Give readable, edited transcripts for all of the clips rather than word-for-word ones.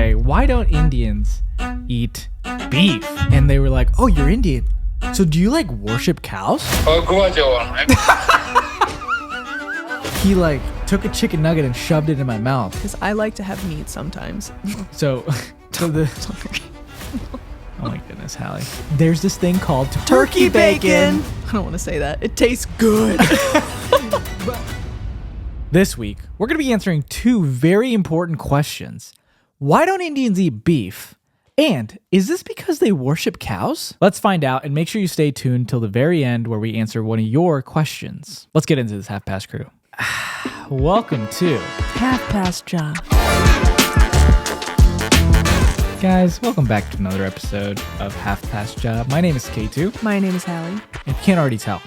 okay? Why don't Indians eat beef? And they were like, oh, you're Indian. So do you like worship cows? He like took a chicken nugget and shoved it in my mouth. Because I like to have meat sometimes. So the... Oh my goodness, Hallie. There's this thing called turkey bacon. I don't want to say that. It tastes good. This week, we're going to be answering two very important questions. Why don't Indians eat beef? And is this because they worship cows? Let's find out, and make sure you stay tuned till the very end where we answer one of your questions. Let's get into this Half Past crew. Welcome to Half Past Job. Guys, welcome back to another episode of Half Past Job. My name is Suketu. My name is Hallie. If you can't already tell,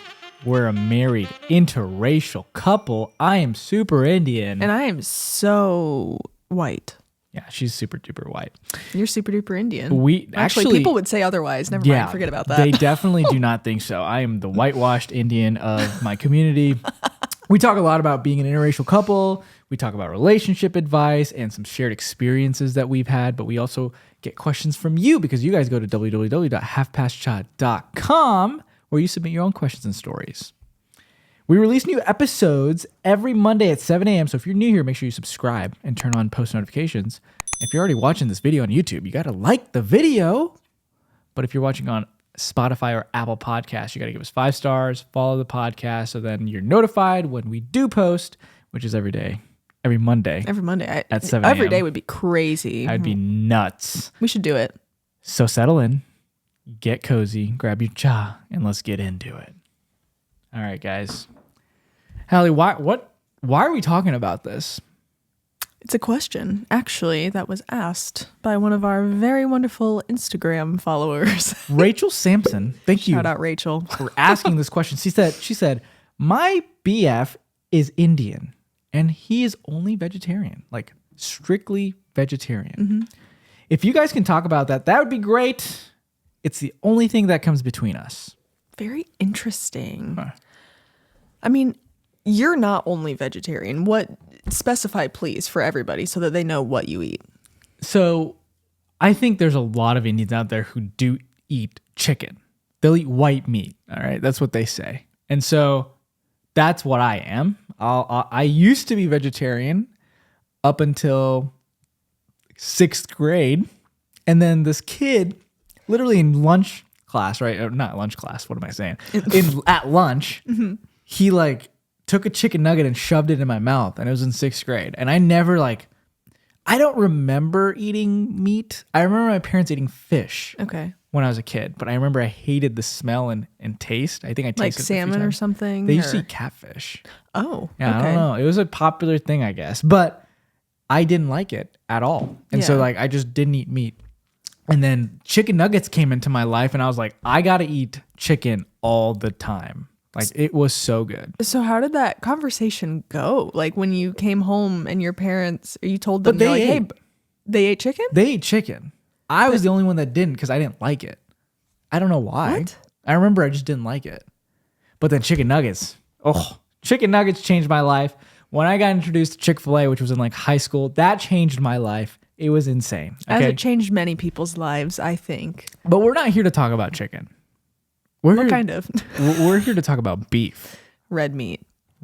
we're a married, interracial couple. I am super Indian. And I am so white. Yeah, she's super duper white. You're super duper Indian. Actually, people would say otherwise. Never mind. Forget about that. They definitely do not think so. I am the whitewashed Indian of my community. We talk a lot about being an interracial couple. We talk about relationship advice and some shared experiences that we've had, but we also get questions from you because you guys go to www.halfpastcha.com where you submit your own questions and stories. We release new episodes every Monday at 7 a.m. So if you're new here, make sure you subscribe and turn on post notifications. If you're already watching this video on YouTube, you got to like the video. But if you're watching on Spotify or Apple Podcasts, you got to give us 5 stars, follow the podcast, so then you're notified when we do post, which is every day, every Monday. Every Monday. At 7 a.m. Every day would be crazy. I'd be nuts. We should do it. So settle in, get cozy, grab your cha, and let's get into it. All right, guys. Hallie, why are we talking about this? It's a question, actually, that was asked by one of our very wonderful Instagram followers. Rachel Sampson, thank you. Shout out, Rachel. For asking this question. She said, my BF is Indian, and he is only vegetarian, like strictly vegetarian. Mm-hmm. If you guys can talk about that, that would be great. It's the only thing that comes between us. Very interesting. I mean, you're not only vegetarian. Specify, please, for everybody so that they know what you eat. So I think there's a lot of Indians out there who do eat chicken. They'll eat white meat. All right. That's what they say. And so that's what I am. I used to be vegetarian up until 6th grade. And then this kid, literally in lunch class, right? Or not lunch class. What am I saying? At lunch, mm-hmm. He like took a chicken nugget and shoved it in my mouth, and it was in 6th grade. And I never I don't remember eating meat. I remember my parents eating fish. Okay. When I was a kid, but I remember I hated the smell and taste. I think I tasted like salmon or something. They used to eat catfish. Oh, yeah. Okay. I don't know. It was a popular thing, I guess, but I didn't like it at all, and so I just didn't eat meat. And then chicken nuggets came into my life, and I was like, I gotta eat chicken all the time. Like, it was so good. So how did that conversation go? Like, when you came home and your parents, you told them, hey, they ate chicken? They ate chicken. I was the only one that didn't because I didn't like it. I don't know why. What? I remember I just didn't like it. But then chicken nuggets. Oh, chicken nuggets changed my life. When I got introduced to Chick-fil-A, which was in like high school, that changed my life. It was insane. Okay? As it changed many people's lives, I think. But we're not here to talk about chicken. What kind of? We're here to talk about beef. Red meat.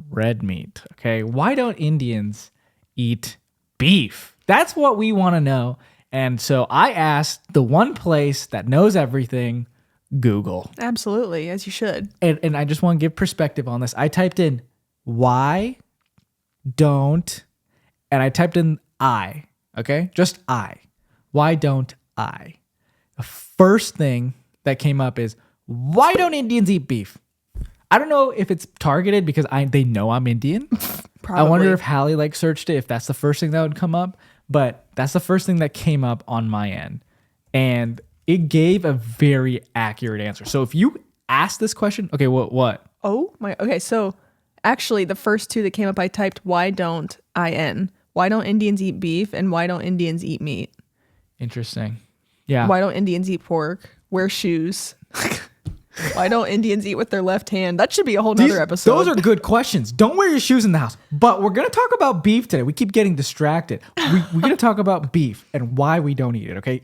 Red meat. Okay. Why don't Indians eat beef? That's what we want to know. And so I asked the one place that knows everything, Google. Absolutely, as you should. And I just want to give perspective on this. I typed in why don't, and I typed in I. Okay. Just I. Why don't I? The first thing that came up is, why don't Indians eat beef? I don't know if it's targeted because they know I'm Indian. Probably. I wonder if Hallie searched it, if that's the first thing that would come up. But that's the first thing that came up on my end. And it gave a very accurate answer. So if you ask this question, okay, what? Oh my, okay. So actually the first two that came up, I typed, why don't IN? Why don't Indians eat beef? And why don't Indians eat meat? Interesting. Yeah. Why don't Indians eat pork? Wear shoes? Why don't Indians eat with their left hand? That should be a whole nother episode. Those are good questions. Don't wear your shoes in the house. But we're going to talk about beef today. We keep getting distracted. We're going to talk about beef and why we don't eat it, okay?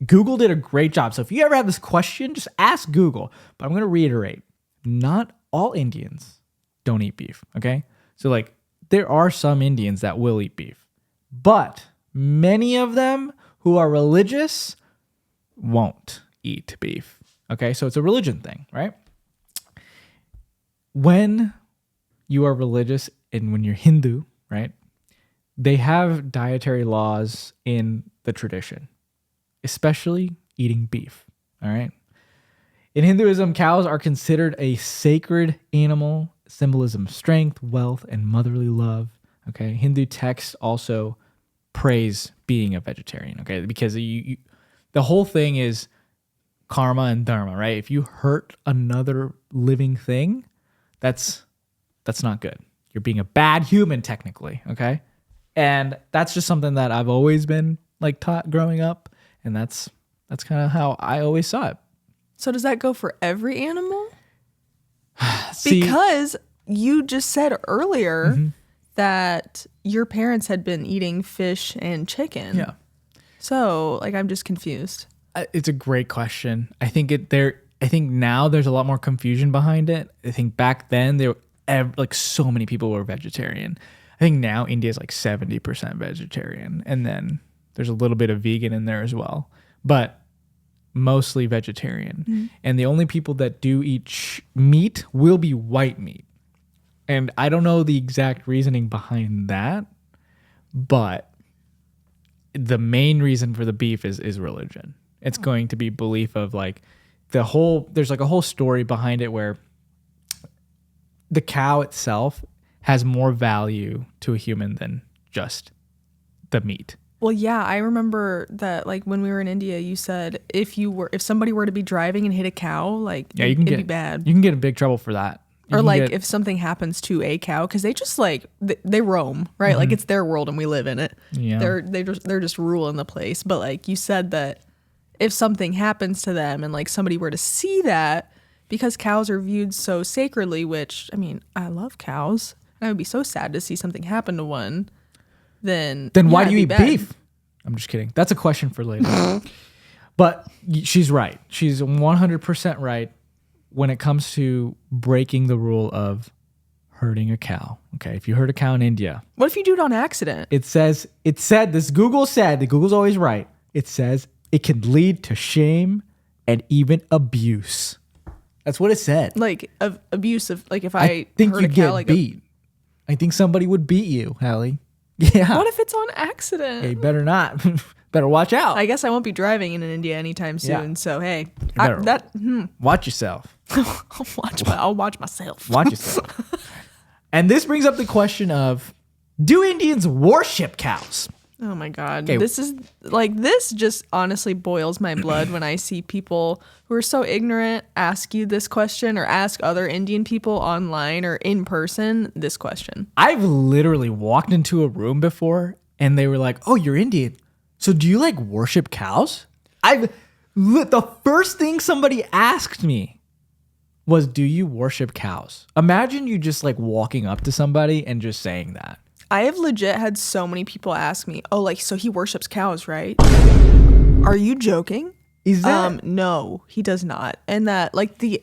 Google did a great job. So if you ever have this question, just ask Google. But I'm going to reiterate, not all Indians don't eat beef, okay? So like there are some Indians that will eat beef. But many of them who are religious won't eat beef. Okay, so it's a religion thing, right? When you are religious and when you're Hindu, right, they have dietary laws in the tradition, especially eating beef, all right? In Hinduism, cows are considered a sacred animal, symbolism of strength, wealth, and motherly love, okay? Hindu texts also praise being a vegetarian, okay? Because the whole thing is karma and dharma, right? If you hurt another living thing, that's not good. You're being a bad human technically, okay? And that's just something that I've always been like taught growing up, and that's kind of how I always saw it. So does that go for every animal? See, Because you just said earlier that your parents had been eating fish and chicken. yeah. So, like, I'm just confused. It's a great question. I think now there's a lot more confusion behind it. I think back then like so many people were vegetarian. I think now India is like 70% vegetarian, and then there's a little bit of vegan in there as well, but mostly vegetarian. Mm-hmm. And the only people that do eat meat will be white meat. And I don't know the exact reasoning behind that, but the main reason for the beef is religion. It's going to be belief of like there's like a whole story behind it where the cow itself has more value to a human than just the meat. Well, yeah, I remember that like when we were in India, you said if somebody were to be driving and hit a cow, like it'd be bad. You can get in big trouble for that. Or like if something happens to a cow, because they just like they roam, right? Like it's their world and we live in it. Yeah. They're just ruling the place. But like you said that if something happens to them and like somebody were to see that, because cows are viewed so sacredly, which I mean, I love cows. And I would be so sad to see something happen to one. Then why do you eat beef? I'm just kidding. That's a question for later. But she's right. She's 100% right when it comes to breaking the rule of hurting a cow. Okay, if you hurt a cow in India. What if you do it on accident? Google's always right. It says it can lead to shame and even abuse. That's what it said. Like abusive. Like if I think hurt you'd a cow, get like beat. I think somebody would beat you, Hallie. Yeah. What if it's on accident? Yeah, you better not. Better watch out. I guess I won't be driving in India anytime soon. Yeah. So hey, watch yourself. I'll watch myself. Watch yourself. And this brings up the question of, do Indians worship cows? Oh my God. Okay. This just honestly boils my blood when I see people who are so ignorant ask you this question or ask other Indian people online or in person this question. I've literally walked into a room before and they were like, oh, you're Indian. So do you like worship cows? The first thing somebody asked me was, do you worship cows? Imagine you just like walking up to somebody and just saying that. I have legit had so many people ask me, oh, like, so he worships cows, right? Are you joking? Is that? No, he does not. And that, like, the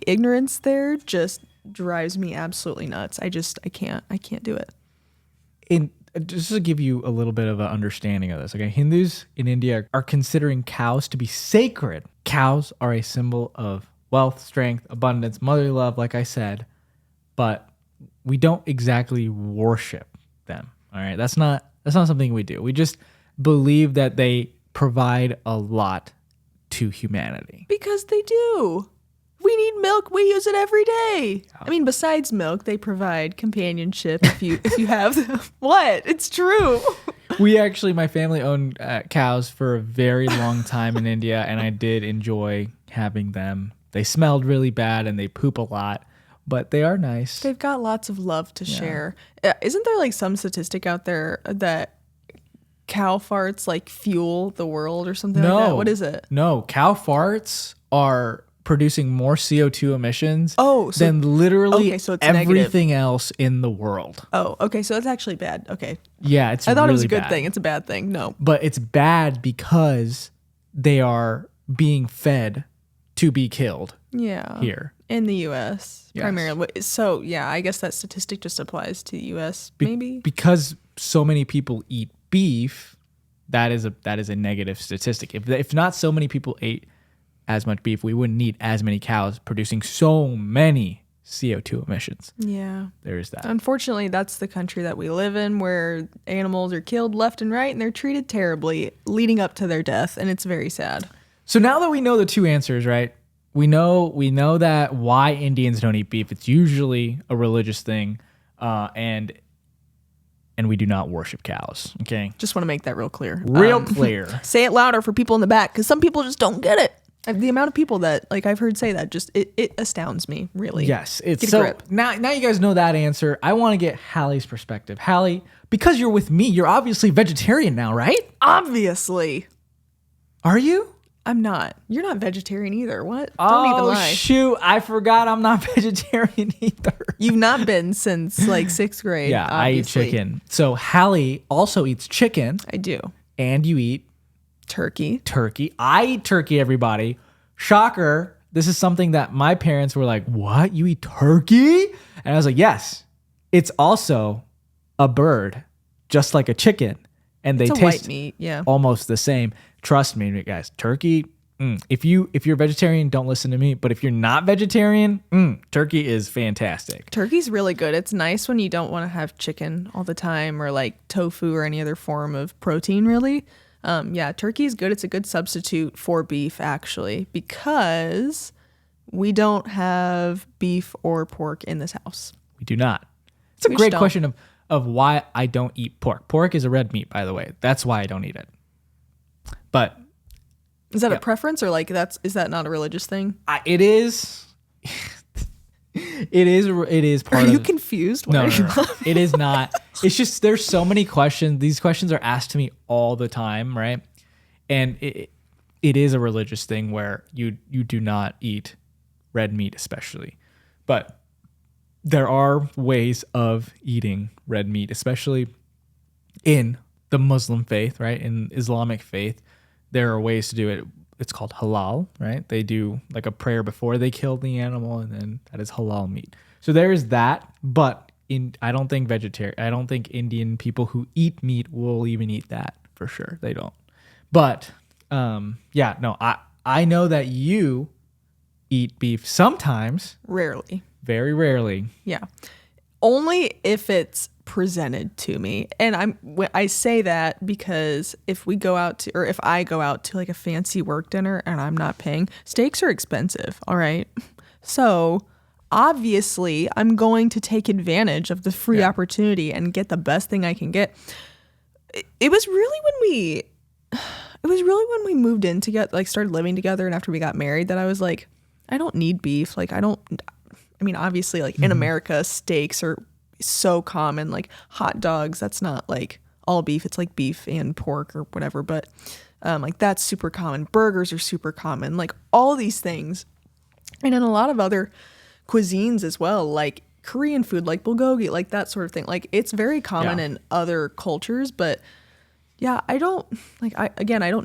ignorance there just drives me absolutely nuts. I can't do it. Just to give you a little bit of an understanding of this, okay? Hindus in India are considering cows to be sacred. Cows are a symbol of wealth, strength, abundance, motherly love, like I said, but we don't exactly worship them. All right. That's not something we do. We just believe that they provide a lot to humanity. Because they do. We need milk. We use it every day. I mean, besides milk, they provide companionship if you have them. What? It's true. My family owned cows for a very long time in India, and I did enjoy having them. They smelled really bad and they poop a lot, but they are nice. They've got lots of love to share. Isn't there like some statistic out there that cow farts like fuel the world or something like that? What is it? No, cow farts are producing more CO2 emissions Oh, so- than literally okay, so it's everything else in the world. Oh, okay. So it's actually bad. Okay. Yeah, it's I thought it was really a good bad. thing. It's a bad thing. No. But it's bad because they are being fed to be killed Yeah. here. In the U.S. Yes. primarily. So, yeah, I guess that statistic just applies to the U.S. maybe. Because so many people eat beef, that is a negative statistic. If not so many people ate as much beef, we wouldn't need as many cows producing so many CO2 emissions. Yeah. There's that. Unfortunately, that's the country that we live in, where animals are killed left and right and they're treated terribly leading up to their death, and it's very sad. So now that we know the two answers, right? We know that why Indians don't eat beef. It's usually a religious thing, and we do not worship cows. Okay, Just want to make that real clear. real clear. Say it louder for people in the back, because some people just don't get it. The amount of people that I've heard say that just it astounds me, really. Yes, it's Get a so grip. now you guys know that answer. I want to get Hallie's perspective. Hallie, because you're with me, you're obviously vegetarian now, right? Obviously, Are you? I'm not. You're not vegetarian either. What? Don't even lie. Shoot, I forgot I'm not vegetarian either. You've not been since 6th grade. Yeah, obviously. I eat chicken. So Hallie also eats chicken, I do. and you eat Turkey. turkey. I eat turkey, everybody. Shocker. This is something that my parents were like, what? You eat turkey? And I was like, yes. It's also a bird, just like a chicken. And they It's a taste white meat. Yeah. almost the same. Trust me, guys. Turkey, if you're vegetarian, don't listen to me. But if you're not vegetarian, turkey is fantastic. Turkey's really good. It's nice when you don't want to have chicken all the time, or like tofu or any other form of protein, really. Yeah, turkey is good. It's a good substitute for beef, actually, because we don't have beef or pork in this house. We do not. It's a We great just don't. question of why I don't eat pork. Pork is a red meat, by the way. That's why I don't eat it. But Is that a preference, or is that not a religious thing? it is. It is part Are of. you confused? Why No, are no, you no. It is not. It's just there's so many questions. These questions are asked to me all the time, right? And it is a religious thing where you do not eat red meat, especially. But there are ways of eating red meat, especially in the Muslim faith, right? In Islamic faith, there are ways to do it. It's called halal, right? They do like a prayer before they kill the animal, and then that is halal meat. So there is that, but I don't think Indian people who eat meat will even eat that for sure. They don't. But yeah, no, I know that you eat beef sometimes, Rarely. very rarely. Yeah. Only if it's presented to me. And I say that because if I go out to like a fancy work dinner and I'm not paying, steaks are expensive, all right? So, obviously, I'm going to take advantage of the free opportunity and get the best thing I can get. It was really when we moved in together, like started living together, and after we got married, that I was like, I don't need beef. Obviously, like in America, steaks are so common, like hot dogs, that's not like all beef, it's like beef and pork or whatever, but like that's super common. Burgers are super common, like all these things. And in a lot of other cuisines as well, like Korean food, like bulgogi, like that sort of thing, like it's very common in other cultures. But yeah, I don't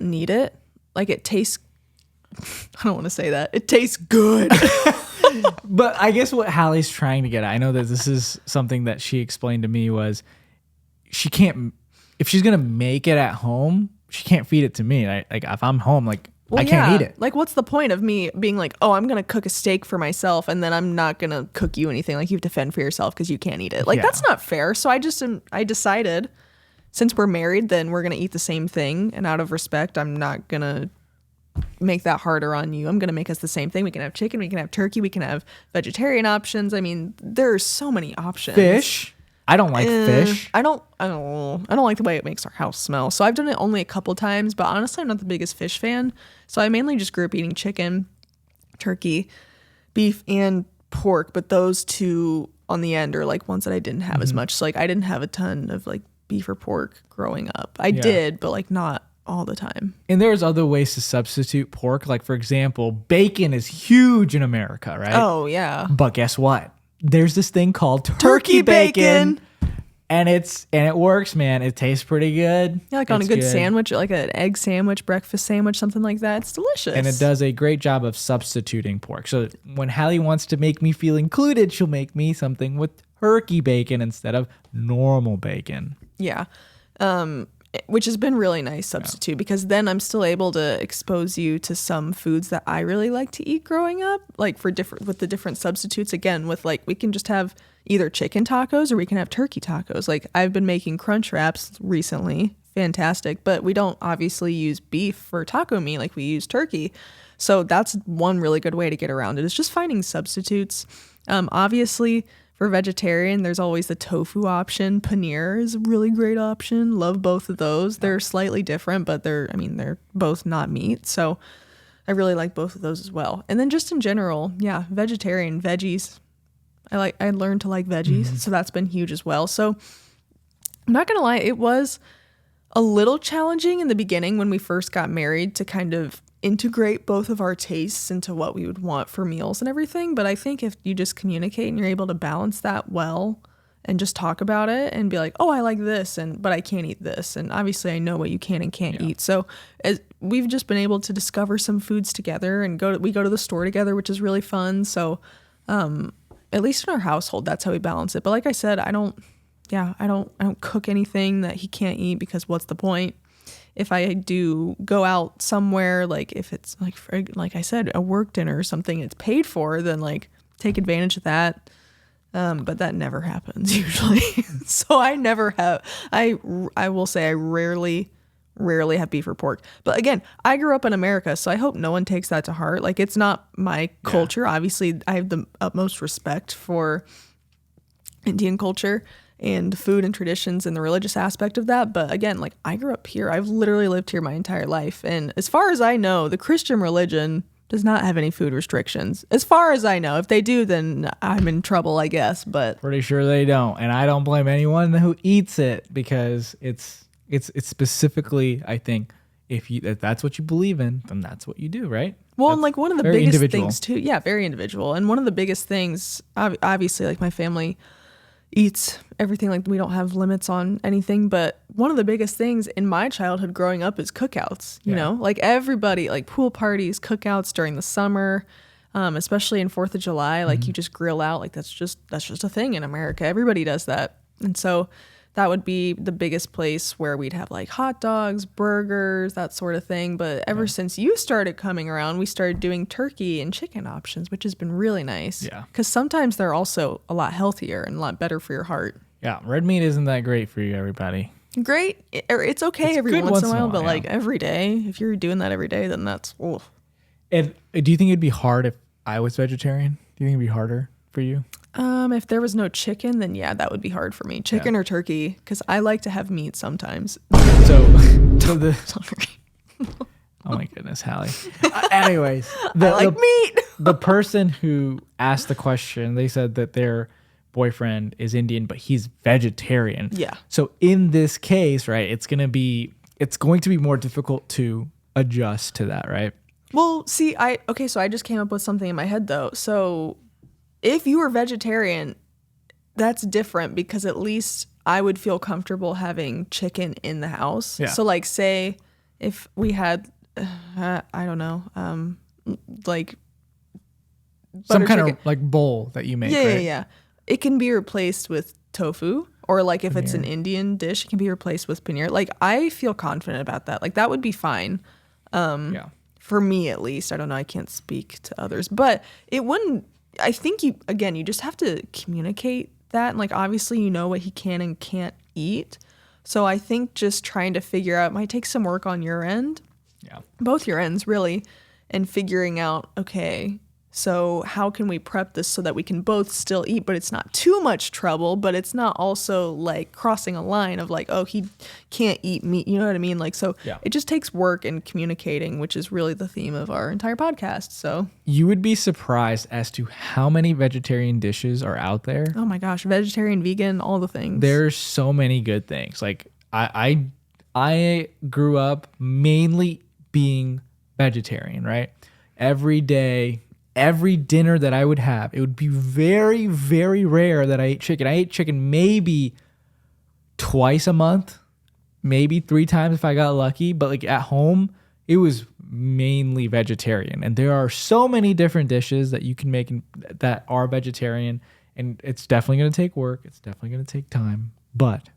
need it. Like it tastes I don't want to say that. It tastes good. But I guess what Hallie's trying to get at, I know that this is something that she explained to me, was she can't, if she's going to make it at home, she can't feed it to me. Like if I'm home, I can't eat it. Like, what's the point of me being like, oh, I'm going to cook a steak for myself and then I'm not going to cook you anything? Like, you have to fend for yourself because you can't eat it. Like, that's not fair. So I decided, since we're married, then we're going to eat the same thing. And out of respect, I'm not going to make that harder on you. I'm going to make us the same thing. We can have chicken, we can have turkey, we can have vegetarian options. I mean, there's so many options. Fish. I don't like fish. I don't like the way it makes our house smell. So I've done it only a couple times, but honestly, I'm not the biggest fish fan. So I mainly just grew up eating chicken, turkey, beef, and pork. But those two on the end are like ones that I didn't have as much. So like I didn't have a ton of like beef or pork growing up. I did, but like not all the time. And there's other ways to substitute pork. Like, for example, bacon is huge in America, right? Oh, yeah. But guess what? There's this thing called turkey bacon. And it works, man. It tastes pretty good. Yeah, like on a good sandwich, like an egg sandwich, breakfast sandwich, something like that. It's delicious. And it does a great job of substituting pork. So when Hallie wants to make me feel included, she'll make me something with turkey bacon instead of normal bacon. Yeah. Which has been really nice substitute because then I'm still able to expose you to some foods that I really like to eat growing up, like with the different substitutes. Again, with like we can just have either chicken tacos or we can have turkey tacos. Like I've been making crunch wraps recently, fantastic, but we don't obviously use beef for taco meat like we use turkey. So that's one really good way to get around it is just finding substitutes. Obviously, for vegetarian, there's always the tofu option. Paneer is a really great option. Love both of those. They're slightly different, but they're both not meat. So I really like both of those as well. And then just in general, yeah, vegetarian veggies. I learned to like veggies, so that's been huge as well. So I'm not going to lie, it was a little challenging in the beginning when we first got married to kind of integrate both of our tastes into what we would want for meals and everything. But I think if you just communicate and you're able to balance that well and just talk about it and be like, oh, I like this, but I can't eat this. And obviously I know what you can and can't eat. So we've just been able to discover some foods together and we go to the store together, which is really fun. So at least in our household, that's how we balance it. But like I said, I don't cook anything that he can't eat because what's the point? If I do go out somewhere, like if it's like I said, a work dinner or something it's paid for, then like take advantage of that. But that never happens usually. So I never have, I will say I rarely have beef or pork. But again, I grew up in America, so I hope no one takes that to heart. Like it's not my culture. Obviously, I have the utmost respect for Indian culture and food and traditions and the religious aspect of that. But again, like I grew up here. I've literally lived here my entire life. And as far as I know, the Christian religion does not have any food restrictions. As far as I know. If they do, then I'm in trouble, I guess. But pretty sure they don't. And I don't blame anyone who eats it because it's specifically, I think, if that's what you believe in, then that's what you do, right? Well, that's and like one of the biggest things too. Yeah, very individual. And one of the biggest things, obviously, like my family eats everything. Like we don't have limits on anything, but one of the biggest things in my childhood growing up is cookouts. You know, like everybody, like pool parties, cookouts during the summer, especially in 4th of July. Like you just grill out. Like that's just a thing in America. Everybody does that, and so that would be the biggest place where we'd have like hot dogs, burgers, that sort of thing. But ever since you started coming around, we started doing turkey and chicken options, which has been really nice. Yeah. Because sometimes they're also a lot healthier and a lot better for your heart. Yeah. Red meat isn't that great for you, everybody. Great. It's okay every once in a while, but like every day, if you're doing that every day, then that's, oof. And do you think it'd be hard if I was vegetarian? Do you think it'd be harder for you? If there was no chicken, then yeah, that would be hard for me. Chicken or turkey, because I like to have meat sometimes. Sorry. Oh my goodness, Hallie. Anyways, I like meat. The person who asked the question, they said that their boyfriend is Indian, but he's vegetarian. Yeah. So in this case, right, it's going to be more difficult to adjust to that, right? Well, see, so I just came up with something in my head though. So if you were vegetarian, that's different because at least I would feel comfortable having chicken in the house. Yeah. So like say if we had, I don't know, like some kind of like bowl that you make. Yeah, right? yeah. It can be replaced with tofu, or like if it's an Indian dish, it can be replaced with paneer. Like I feel confident about that. Like that would be fine. For me at least. I don't know. I can't speak to others, but it wouldn't. I think you just have to communicate that. And like, obviously, you know what he can and can't eat. So I think just trying to figure out might take some work on your end. Yeah. Both your ends, really. And figuring out, okay, so how can we prep this so that we can both still eat, but it's not too much trouble, but it's not also like crossing a line of like, oh, he can't eat meat. You know what I mean? Like, so it just takes work and communicating, which is really the theme of our entire podcast. So you would be surprised as to how many vegetarian dishes are out there. Oh my gosh. Vegetarian, vegan, all the things. There's so many good things. Like I I grew up mainly being vegetarian, right? Every day, every dinner that I would have, it would be very, very rare that I ate chicken. I ate chicken maybe twice a month, maybe 3 times if I got lucky. But like at home, it was mainly vegetarian. And there are so many different dishes that you can make that are vegetarian. And it's definitely going to take work. It's definitely going to take time. But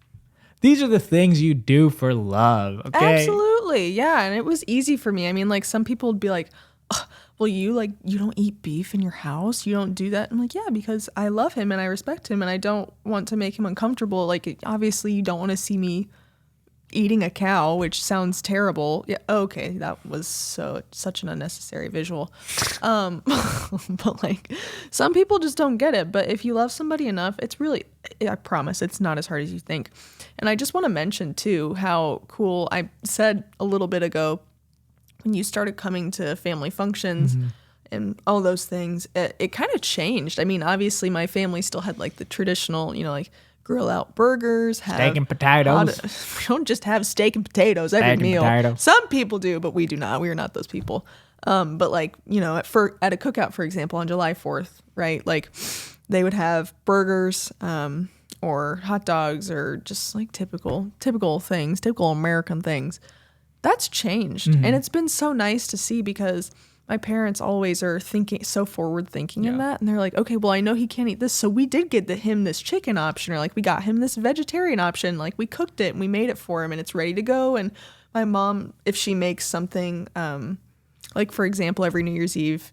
these are the things you do for love, okay? Absolutely. Yeah. And it was easy for me. I mean, like some people would be like, "Ugh, well, you don't eat beef in your house. You don't do that." I'm like, yeah, because I love him and I respect him and I don't want to make him uncomfortable. Like, obviously you don't want to see me eating a cow, which sounds terrible. Yeah. Okay. That was such an unnecessary visual. But like some people just don't get it. But if you love somebody enough, it's really, I promise it's not as hard as you think. And I just want to mention too, how cool I said a little bit ago, when you started coming to family functions and all those things, it kind of changed. I mean, obviously my family still had like the traditional, like grill out burgers, have steak and potatoes. We don't just have steak and potatoes every meal. Some people do, but we do not. We are not those people. But like, at a cookout, for example, on July 4th, right? Like they would have burgers, or hot dogs, or just like typical things, typical American things. That's changed. And it's been so nice to see, because my parents always are so forward thinking in that. And they're like, okay, well, I know he can't eat this. So we did get him this chicken option, or like we got him this vegetarian option. Like we cooked it and we made it for him and it's ready to go. And my mom, if she makes something, like for example, every New Year's Eve,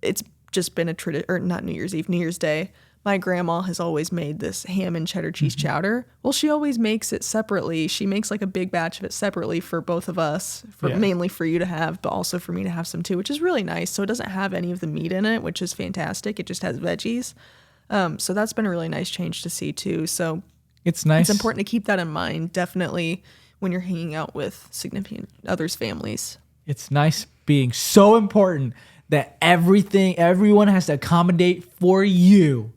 it's just been a tradition, or not New Year's Eve, New Year's Day. My grandma has always made this ham and cheddar cheese chowder. Well, she always makes it separately. She makes like a big batch of it separately for both of us, mainly for you to have, but also for me to have some too, which is really nice. So it doesn't have any of the meat in it, which is fantastic. It just has veggies. So that's been a really nice change to see too. So it's nice. It's important to keep that in mind, definitely, when you're hanging out with significant others' families. It's nice being so important that everyone has to accommodate for you,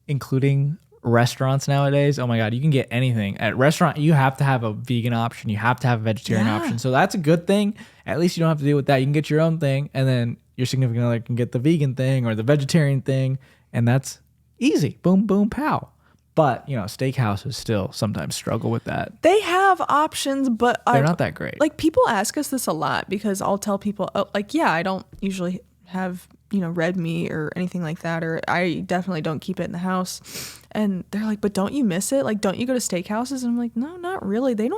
including restaurants nowadays. Oh my God, you can get anything. At restaurant, you have to have a vegan option. You have to have a vegetarian option. So that's a good thing. At least you don't have to deal with that. You can get your own thing, and then your significant other can get the vegan thing or the vegetarian thing, and that's easy. Boom, boom, pow. But, steakhouses still sometimes struggle with that. They have options, but they're not that great. Like, people ask us this a lot, because I'll tell people, I don't usually have red meat or anything like that, or I definitely don't keep it in the house. And they're like, but don't you miss it? Like, don't you go to steakhouses? And I'm like, no, not really. They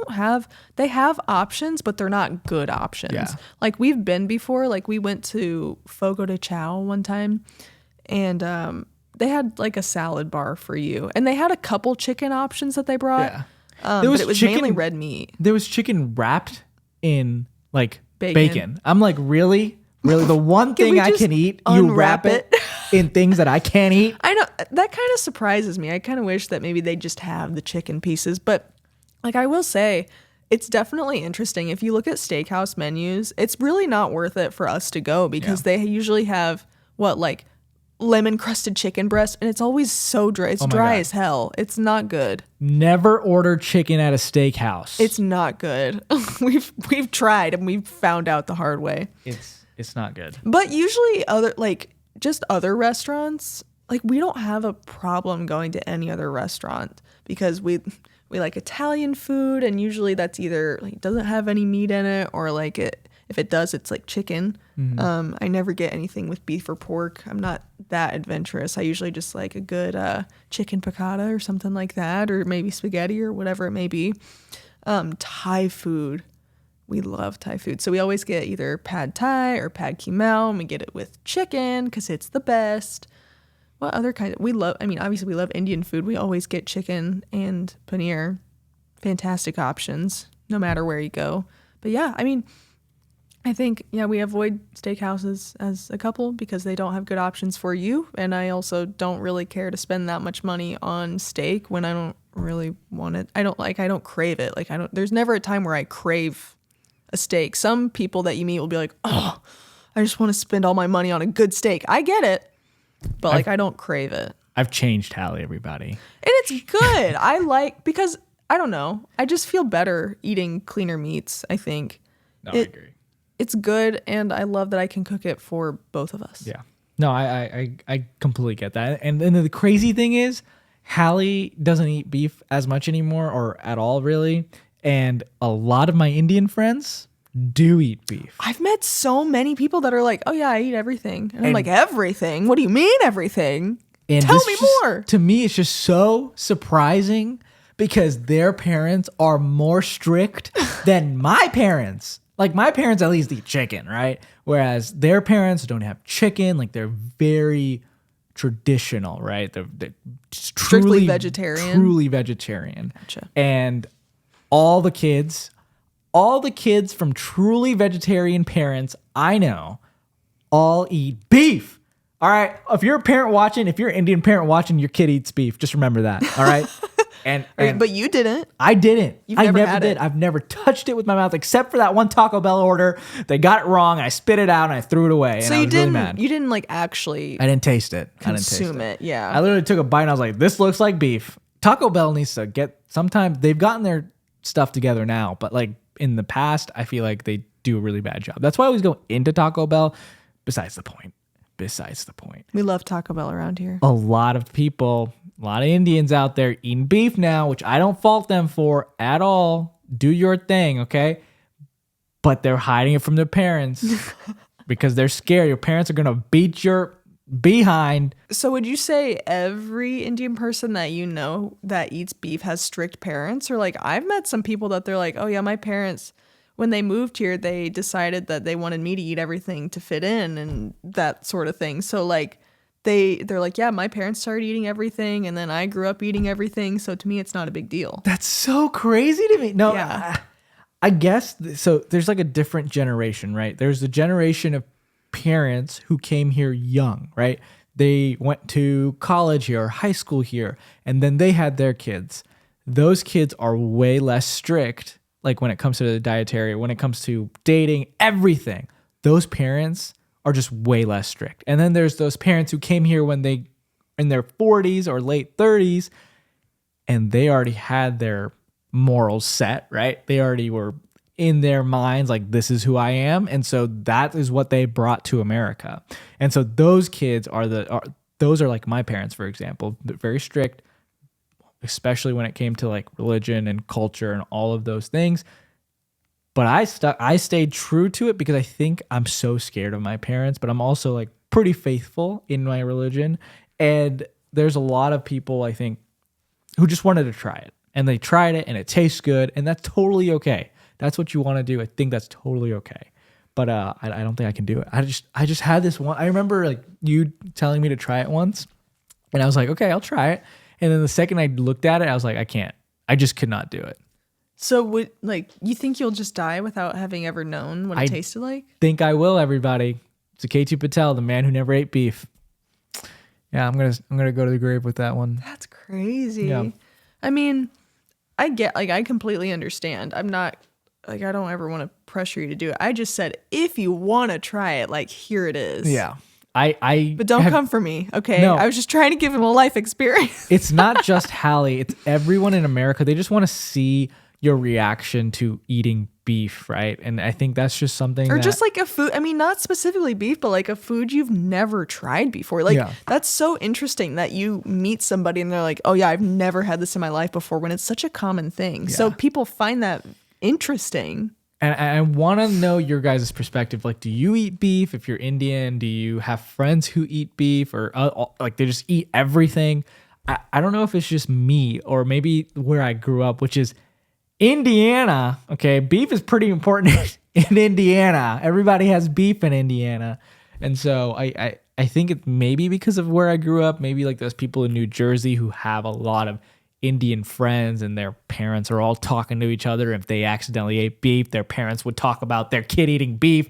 have options, but they're not good options. Yeah. Like, we've been before, like we went to Fogo de Chao one time, and they had like a salad bar for you, and they had a couple chicken options that they brought. Yeah. But it was mainly red meat. There was chicken wrapped in like bacon. I'm like, really? Really, the one thing I can eat, you wrap it in things that I can't eat? I know. That kind of surprises me. I kind of wish that maybe they just have the chicken pieces. But like I will say, it's definitely interesting. If you look at steakhouse menus, it's really not worth it for us to go, because they usually have like lemon crusted chicken breast, and it's always so dry. It's dry as hell. It's not good. Never order chicken at a steakhouse. It's not good. We've tried, and we've found out the hard way. It's not good. But usually other restaurants, like we don't have a problem going to any other restaurant, because we like Italian food, and usually that's either like doesn't have any meat in it, or like if it does, it's like chicken. I never get anything with beef or pork. I'm not that adventurous. I usually just like a good chicken piccata or something like that, or maybe spaghetti or whatever it may be. Thai food. We love Thai food. So we always get either pad Thai or pad Khmer, and we get it with chicken because it's the best. What other kind obviously we love Indian food. We always get chicken and paneer. Fantastic options, no matter where you go. But yeah, I think, we avoid steakhouses as a couple because they don't have good options for you. And I also don't really care to spend that much money on steak when I don't really want it. I don't crave it. There's never a time where I crave a steak. Some people that you meet will be like, oh, I just want to spend all my money on a good steak. I get it, but I don't crave it. I've changed, Hallie, everybody. And it's good. Because I don't know. I just feel better eating cleaner meats, I think. No, I agree. It's good, and I love that I can cook it for both of us. Yeah. No, I completely get that. And then the crazy thing is, Hallie doesn't eat beef as much anymore, or at all, really. And a lot of my Indian friends do eat beef. I've met so many people that are like, oh yeah, I eat everything. And I'm like, everything? What do you mean everything? And Tell me more. To me, it's just so surprising because their parents are more strict than my parents. Like, my parents at least eat chicken, right? Whereas their parents don't have chicken. Like, they're very traditional, right? They're Strictly vegetarian. Truly vegetarian. Gotcha. And all the kids from truly vegetarian parents I know all eat beef. All right. If you're a parent watching, if you're an Indian parent watching, your kid eats beef. Just remember that. All right. And but you didn't. I didn't. I never had did. it. I've never touched it with my mouth except for that one Taco Bell order. They got it wrong. I spit it out and I threw it away. So and I was really mad. You didn't like actually I didn't taste it. consume it. Yeah. I literally took a bite and I was like, this looks like beef. Taco Bell needs to get, sometimes they've gotten their stuff together now, but like in the past, I feel like they do a really bad job. That's why I always go into Taco Bell. Besides the point. We love Taco Bell around here. A lot of people, a lot of Indians out there eating beef now, which I don't fault them for at all. Do your thing, okay? But they're hiding it from their parents because they're scared. Your parents are going to beat your behind. So would you say every Indian person that you know that eats beef has strict parents? Or like, I've met some people that they're like, oh yeah, my parents, when they moved here, they decided that they wanted me to eat everything to fit in and that sort of thing. So like they're like, yeah, my parents started eating everything and then I grew up eating everything. So to me, it's not a big deal. That's so crazy to me. No, Yeah. I guess so. There's like a different generation, right? There's the generation of parents who came here young, right? They went to college here or high school here, and then they had their kids. Those kids are way less strict, like when it comes to the dietary, when it comes to dating, everything. Those parents are just way less strict. And then there's those parents who came here when they in their 40s or late 30s, and they already had their morals set, right? They already were in their minds like, this is who I am. And so that is what they brought to America. And so those kids those are like my parents, for example. They're very strict, especially when it came to like religion and culture and all of those things. But I stayed true to it because I think I'm so scared of my parents, but I'm also like pretty faithful in my religion. And there's a lot of people, I think, who just wanted to try it. And they tried it and it tastes good, and that's totally okay. That's what you want to do. I think that's totally okay. But I don't think I can do it. I just had this one. I remember like you telling me to try it once, and I was like, okay, I'll try it. And then the second I looked at it, I was like, I can't. I just could not do it. So you think you'll just die without having ever known what it tasted like? Think I will, everybody. Suketu Patel, the man who never ate beef. Yeah, I'm gonna go to the grave with that one. That's crazy. Yeah. I mean, I completely understand. I'm not like, I don't ever want to pressure you to do it. I just said, if you want to try it, like, here it is. Yeah. But don't come for me, okay? No. I was just trying to give him a life experience. It's not just Hallie. It's everyone in America. They just want to see your reaction to eating beef, right? And I think that's just something just like a food, I mean, not specifically beef, but like a food you've never tried before. Like, That's so interesting that you meet somebody and they're like, oh yeah, I've never had this in my life before, when it's such a common thing. Yeah. So people find that interesting. And I want to know your guys' perspective. Like, do you eat beef? If you're Indian, do you have friends who eat beef, or like they just eat everything? I don't know if it's just me or maybe where I grew up, which is Indiana. Okay, beef is pretty important in Indiana. Everybody has beef in Indiana. And so I think it maybe because of where I grew up, maybe like those people in New Jersey who have a lot of Indian friends and their parents are all talking to each other. If they accidentally ate beef, their parents would talk about their kid eating beef,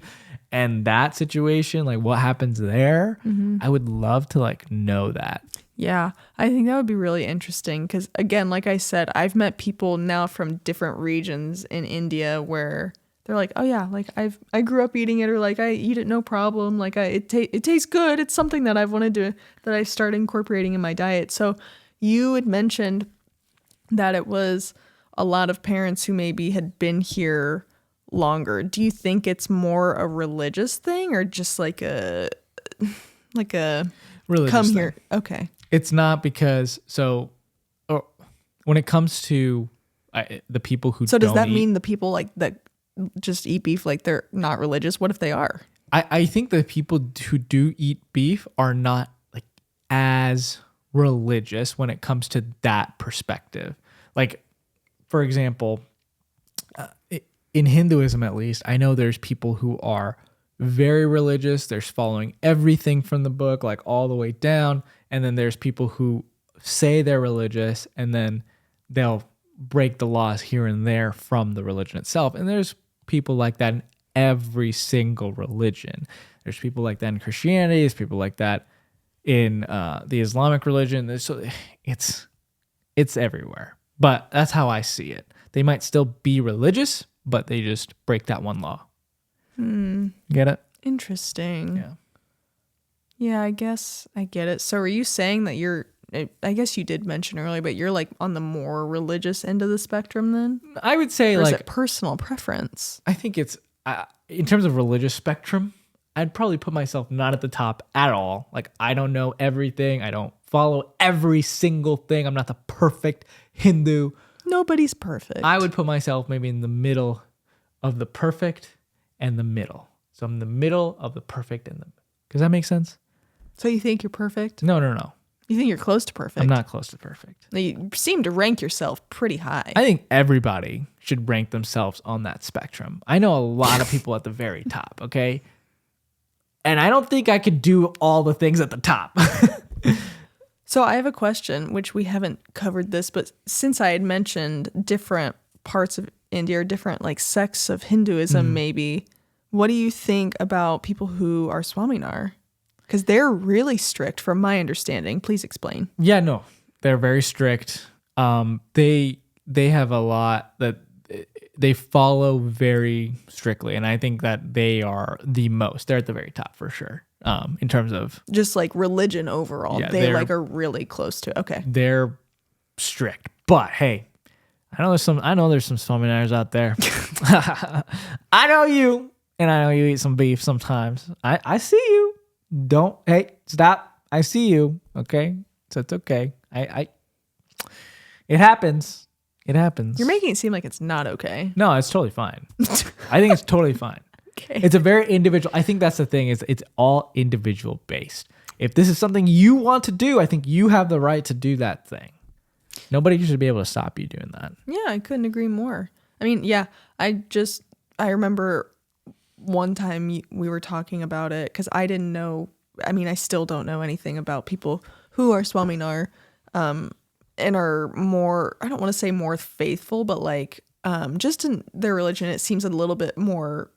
and that situation, like what happens there. Mm-hmm. I would love to like know that. Yeah, I think that would be really interesting because, again, like I said, I've met people now from different regions in India where they're like, oh yeah, like I grew up eating it, or like I eat it no problem, like it tastes good. It's something that I've wanted to, that I started incorporating in my diet. So you had mentioned that it was a lot of parents who maybe had been here longer, do you think it's more a religious thing or just like a Religious come thing. here? Okay. It's not because when it comes to the people who So does don't that eat, mean the people like that just eat beef like they're not religious? What if they are? I think the people who do eat beef are not like as religious when it comes to that perspective. Like, for example, in Hinduism, at least, I know there's people who are very religious. There's following everything from the book, like all the way down. And then there's people who say they're religious and then they'll break the laws here and there from the religion itself. And there's people like that in every single religion. There's people like that in Christianity. There's people like that in the Islamic religion. So it's everywhere. But that's how I see it. They might still be religious, but they just break that one law. Get it? Interesting. Yeah. Yeah, I guess I get it. So are you saying that I guess you did mention earlier, but you're like on the more religious end of the spectrum then? I would say Or is like it personal preference? I think it's in terms of religious spectrum, I'd probably put myself not at the top at all. Like I don't know everything. I don't follow every single thing. I'm not the perfect Hindu. Nobody's perfect. I would put myself maybe in the middle of the perfect and the middle. So I'm in the middle of the perfect and the. Does that make sense? So you think you're perfect? No. You think you're close to perfect? I'm not close to perfect. You seem to rank yourself pretty high. I think everybody should rank themselves on that spectrum. I know a lot of people at the very top, okay? And I don't think I could do all the things at the top. So I have a question, which we haven't covered this, but since I had mentioned different parts of India or different like sects of Hinduism, maybe, what do you think about people who are Swaminar? Because they're really strict from my understanding. Please explain. Yeah, no, they're very strict. They have a lot that they follow very strictly, and I think that they are the most. They're at the very top for sure. In terms of Just like religion overall, Yeah, they they're- like are really close to. Okay. they're strict, but hey, I know there's some Swaminars out there. I know you, and I know you eat some beef sometimes. I see you. Hey, stop. I see you. Okay, so it's okay. It happens. It happens. You're making it seem like it's not okay. No, it's totally fine. I think it's totally fine. Okay. It's a very individual. I think that's the thing is it's all individual based. If this is something you want to do, I think you have the right to do that thing. Nobody should be able to stop you doing that. Yeah, I couldn't agree more. I mean, yeah, I remember one time we were talking about it because I didn't know. I mean, I still don't know anything about people who are Swaminar and are more, I don't want to say more faithful, but like just in their religion, it seems a little bit more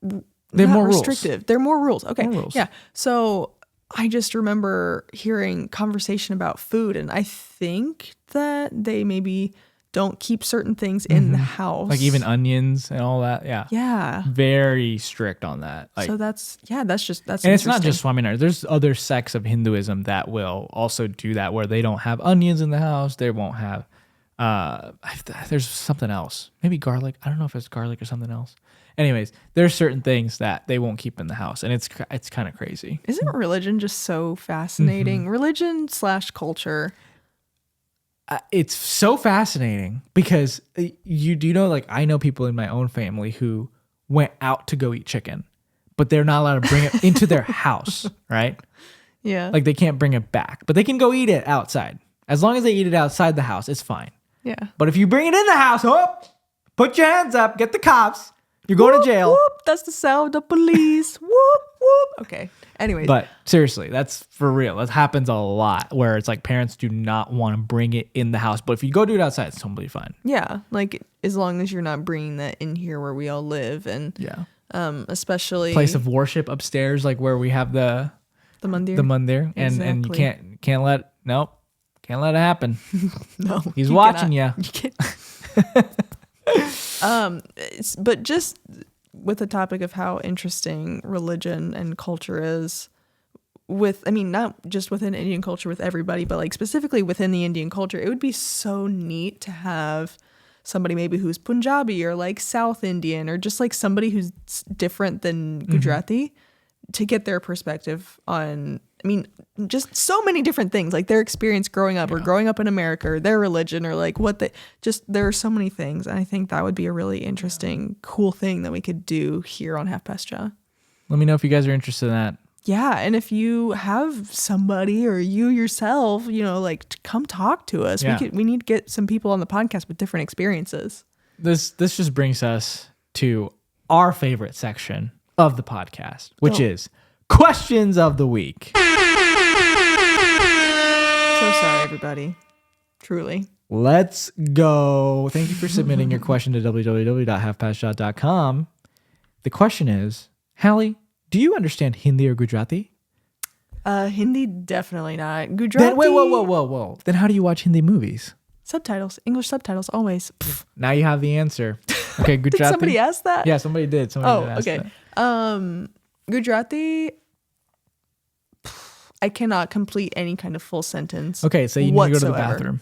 They have not more rules. restrictive. They're more rules. Okay. More rules. Yeah. So I just remember hearing conversation about food, and I think that they maybe don't keep certain things in the house. Like even onions and all that. Yeah. Yeah. Very strict on that. Like, So that's and it's not just Swaminars. There's other sects of Hinduism that will also do that where they don't have onions in the house. They won't have, there's something else. Maybe garlic. I don't know if it's garlic or something else. Anyways, there's certain things that they won't keep in the house. And it's kind of crazy. Isn't religion just so fascinating? Religion / culture. It's so fascinating because you do know, like I know people in my own family who went out to go eat chicken, but they're not allowed to bring it into their house, right? Yeah. Like they can't bring it back, but they can go eat it outside. As long as they eat it outside the house, it's fine. yeah. But if you bring it in the house, put your hands up, get the cops. You're going to jail. Whoop, that's the sound of police. Whoop, whoop. Okay. Anyways. But seriously, that's for real. That happens a lot where it's like parents do not want to bring it in the house. But if you go do it outside, it's totally fine. yeah. Like as long as you're not bringing that in here where we all live. And Yeah. especially Place of worship upstairs, like where we have the mandir. mandir. And you Exactly. can't let it happen. No. He's you watching cannot. you. You can't. But just with the topic of how interesting religion and culture is not just within Indian culture with everybody, but like specifically within the Indian culture, it would be so neat to have somebody maybe who's Punjabi or like South Indian or just like somebody who's different than Gujarati to get their perspective on, I mean, just so many different things, like their experience growing up or growing up in America or their religion or like what they just, there are so many things. And I think that would be a really interesting, cool thing that we could do here on Half Past Ja. Let me know if you guys are interested in that. Yeah. And if you have somebody or you yourself, you know, like come talk to us. Yeah. We need to get some people on the podcast with different experiences. This just brings us to our favorite section of the podcast, which is questions of the week. So sorry, everybody. Truly. Let's go. Thank you for submitting your question to www.halfpastshot.com. The question is, Hallie, do you understand Hindi or Gujarati? Hindi, definitely not. Gujarati. Then, whoa. Then how do you watch Hindi movies? Subtitles. English subtitles, always. Now you have the answer. Okay, Gujarati. Did somebody ask that? Yeah, somebody did. Somebody did ask okay. that. Gujarati, I cannot complete any kind of full sentence. Okay, so you need to go to the whatsoever. bathroom.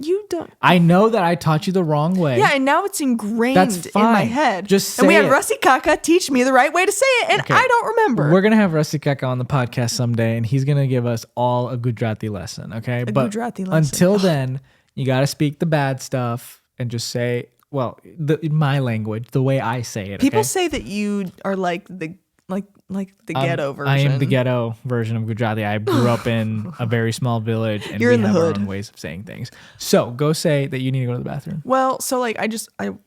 You don't. I know that I taught you the wrong way. Yeah, and now it's ingrained That's in fine. my head. Just say and we had it. Rusty Kaka teach me the right way to say it, and Okay. I don't remember. We're going to have Rusty Kaka on the podcast someday, and he's going to give us all a Gujarati lesson, okay? But Gujarati lesson. until then, you got to speak the bad stuff and just say, well, my language, the way I say it, People okay? say that you are like the ghetto version. I am the ghetto version of Gujarati. I grew up in a very small village, and You're we in the have hood. our own ways of saying things. So go say that you need to go to the bathroom. Well, so like I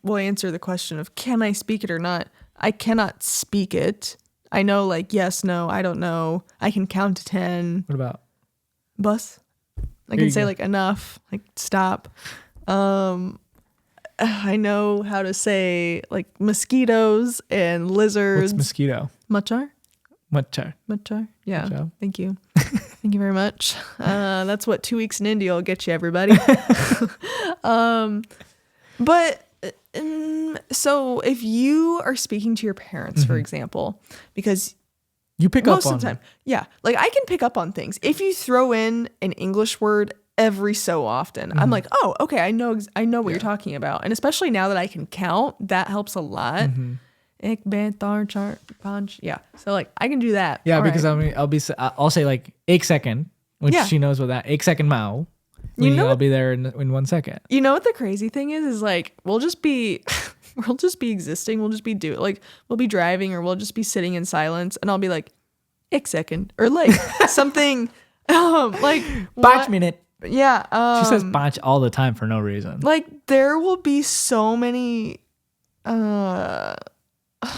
will answer the question of can I speak it or not? I cannot speak it. I know like yes, no, I don't know. I can count to 10. What about? Bus. I Here can you say go. like enough, like stop. I know how to say like mosquitoes and lizards. What's mosquito? Machar? Machar. Machar? Yeah. Good job. Thank you. Thank you very much. That's what 2 weeks in India will get you, everybody. But so if you are speaking to your parents, for example, because You pick most up on of the time, yeah, like I can pick up on things. If you throw in an English word every so often, I'm like, oh, okay, I know what you're talking about. And especially now that I can count, that helps a lot. Ik ben tar char punch. Yeah. So like I can do that. Yeah, All because right. I'll say like 8 second, which Yeah. she knows what that 8 second mao. You know I'll what- be there in 1 second. You know what the crazy thing is like we'll just be existing. We'll just be we'll be driving or we'll just be sitting in silence and I'll be like, ik second or like something like Batch what? minute. Yeah. She says batch all the time for no reason. Like there will be so many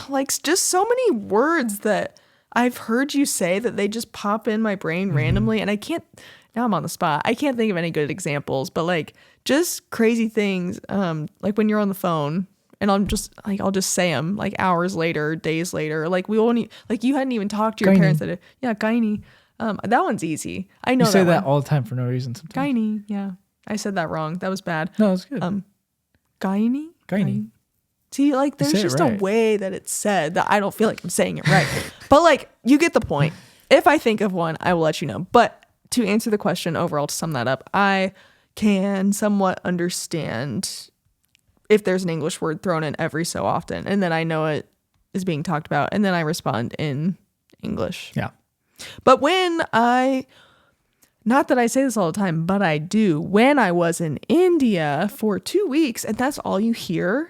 like just so many words that I've heard you say that they just pop in my brain randomly and I can't, now I'm on the spot, I can't think of any good examples, but like just crazy things like when you're on the phone and I'll just say them like hours later, days later, like we only like you hadn't even talked to your Kaini. parents kaini. That one's easy. I know You say that one. all the time for no reason sometimes. Kaini, yeah. I said that wrong. That was bad. No, it's good. Kaini? Kaini. See, like there's say it just right. a way that it's said that I don't feel like I'm saying it right. But like you get the point. If I think of one, I will let you know. But to answer the question overall, to sum that up, I can somewhat understand if there's an English word thrown in every so often. And then I know it is being talked about. And then I respond in English. Yeah. But not that I say this all the time, but I do. When I was in India for 2 weeks, and that's all you hear,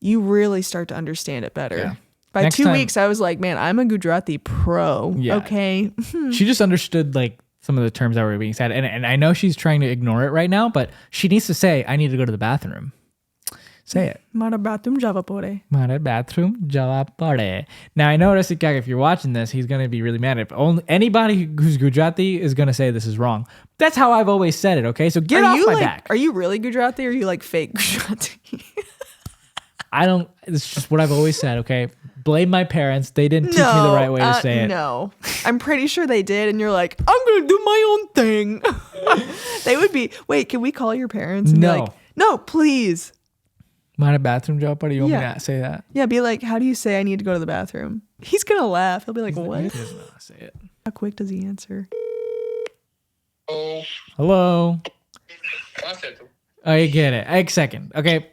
you really start to understand it better. Yeah. By Next 2 time- weeks, I was like, man, I'm a Gujarati pro. Yeah. Okay. She just understood like some of the terms that were being said. And I know she's trying to ignore it right now, but she needs to say, I need to go to the bathroom. Say it. Mara bathroom java pore. Mara bathroom java pade. Now I know Rusty Kaka, if you're watching this, he's gonna be really mad. If only anybody who's Gujarati is gonna say this is wrong. That's how I've always said it. Okay, so get off my back. Are you really Gujarati or are you like fake Gujarati? I don't. It's just what I've always said. Okay, blame my parents. They didn't teach me the right way to say it. No, I'm pretty sure they did. And you're like, I'm going to do my own thing. They would be, wait, can we call your parents? And No. Be like, no, please. Mara bathroom java pade. You want me Yeah. to say that? Yeah, be like, how do you say I need to go to the bathroom? He's going to laugh. He'll be like, what? He doesn't know how to say it. How quick does he answer? Hello. I get it. एक second. Okay,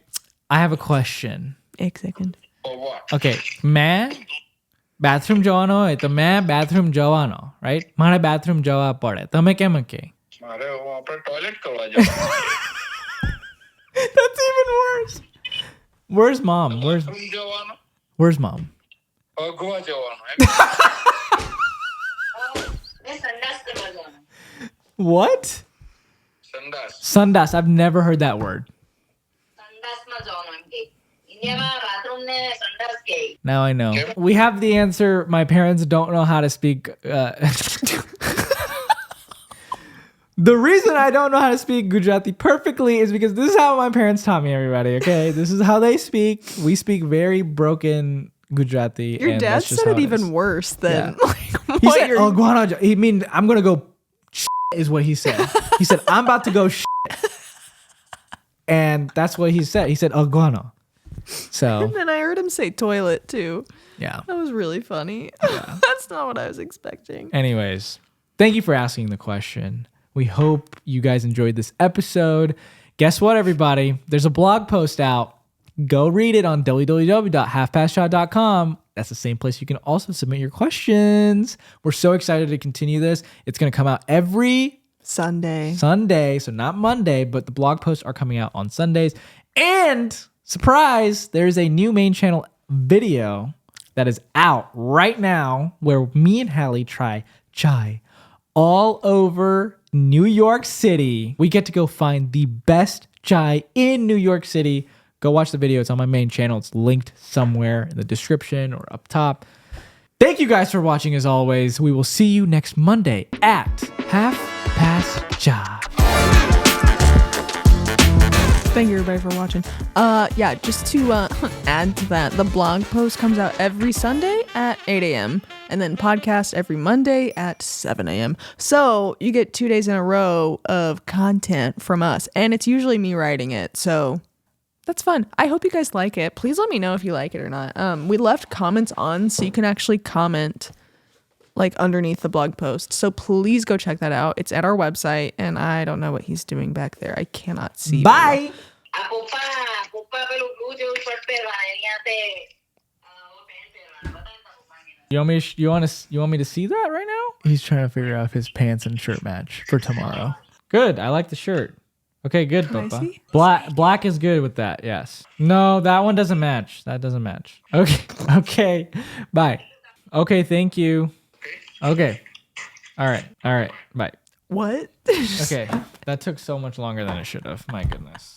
I have a question. एक second. Okay, मैं bathroom જવાનો હોય તો मैं bathroom જવાનો, right? મારે bathroom જવા પડે. તમે કેમ કે? મારે આપણે ટોયલેટ કરવા જવાનું. That's even worse. Where's mom? Bathroom જવાનું, Where's mom? ભગવા જવાનું. What? સંડાસ. Sandas. I've never heard that word. Now I know. We have the answer. My parents don't know how to speak. The reason I don't know how to speak Gujarati perfectly is because this is how my parents taught me, everybody. Okay, this is how they speak. We speak very broken Gujarati. Your and dad that's just said how it is. even worse than like He what said, you're. "Oh, guano." He mean I'm gonna go. Is what he said. He said I'm about to go. And that's what he said. He said, "Oh, guano." So And then I heard him say toilet too. yeah. That was really funny. That's not what I was expecting. Anyways, thank you for asking the question. We hope you guys enjoyed this episode. Guess what, everybody? There's a blog post out. Go read it on www.halfpastshot.com. That's the same place you can also submit your questions. We're so excited to continue this. It's going to come out every Sunday, so not Monday, but the blog posts are coming out on Sundays. And surprise, there's a new main channel video that is out right now where me and Hallie try chai all over New York City. We get to go find the best chai in New York City. Go watch the video. It's on my main channel. It's linked somewhere in the description or up top. Thank you guys for watching as always. We will see you next Monday at Half Past Chai. Thank you everybody for watching. Yeah, just to add to that, the blog post comes out every Sunday at 8 a.m. and then podcast every Monday at 7 a.m. So you get 2 days in a row of content from us, and it's usually me writing it. So that's fun. I hope you guys like it. Please let me know if you like it or not. We left comments on, so you can actually comment like underneath the blog post. So please go check that out. It's at our website, and I don't know what he's doing back there. I cannot see. Bye. You want me to see that right now? He's trying to figure out if his pants and shirt match for tomorrow. Good. I like the shirt. Okay, good, Can I Papa. see? Black is good with that. Yes. No, that one doesn't match. That doesn't match. Okay. Okay. Bye. Okay, thank you. Okay. All right. Bye. What? Okay. That took so much longer than it should have. My goodness.